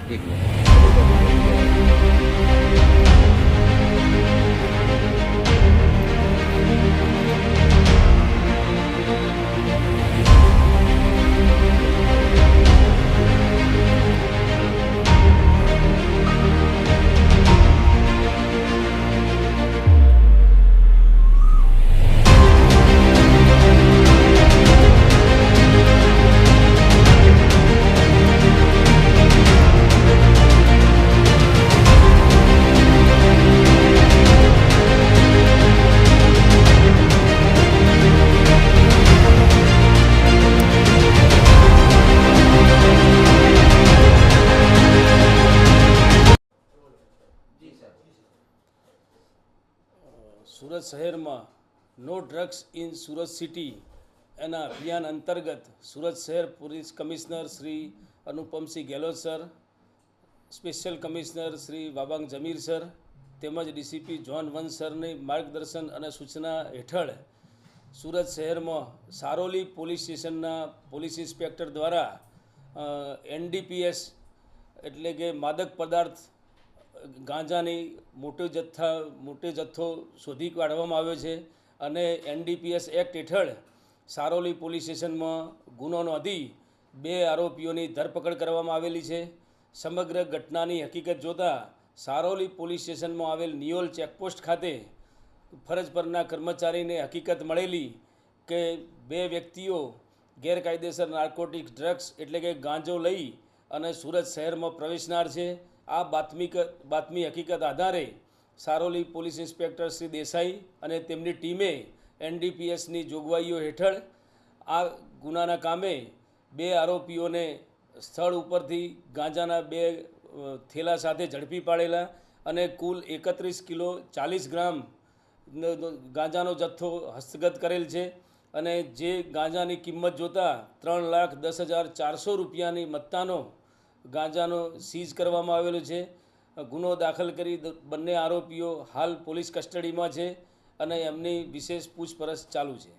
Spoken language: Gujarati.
એક મિનિટ સુરત શહેરમાં no drugs in Surat city એના અભિયાન અંતર્ગત સુરત શહેર police commissioner Shri Anupamsinh Gehlot sir, special commissioner Shri Wabang Jamir sir તેમજ ડીસીપી જોન વન સરની માર્ગદર્શન અને સૂચના હેઠળ સુરત શહેરમાં સારોલી પોલીસ સ્ટેશનના પોલીસ ઇન્સ્પેક્ટર દ્વારા એનડીપીએસ એટલે કે માદક પદાર્થ ગાંજાની મોટો જથ્થો શોધી કાઢવામાં આવ્યો છે અને એનડીપીએસ એક્ટ હેઠળ સારોલી પોલીસ સ્ટેશનમાં ગુનો નોંધી 2 આરોપીઓની ધરપકડ કરવામાં આવેલી છે. સમગ્ર ઘટનાની હકીકત જોતાં સારોલી પોલીસ સ્ટેશનમાં આવેલ નિયોલ ચેકપોસ્ટ ખાતે ફરજ પરના કર્મચારીને હકીકત મળેલી કે 2 વ્યક્તિઓ ગેરકાયદેસર નાર્કોટિક્સ ડ્રગ્સ એટલે કે ગાંજો લઈ અને સુરત શહેરમાં પ્રવેશનાર છે. આ બાતમી હકીકત આધારે સારોલી પોલીસ ઇન્સ્પેક્ટર શ્રી દેસાઈ અને તેમની ટીમે એનડીપીએસની જોગવાઈઓ હેઠળ આ ગુનાના કામે 2 આરોપીઓને સ્થળ ઉપરથી ગાંજાના 2 થેલા સાથે ઝડપી પાડેલા અને કુલ 31 કિલો 40 ગ્રામ ગાંજાનો જથ્થો હસ્તગત કરેલ છે અને જે ગાંજાની કિંમત જોતાં 3,10,400 રૂપિયાની મત્તાનો ગાંજાનો સીઝ કરવામાં આવેલો છે. ગુનો દાખલ કરી બંને આરોપીઓ હાલ પોલીસ કસ્ટડીમાં છે અને એમની વિશેષ પૂછપરછ ચાલુ છે.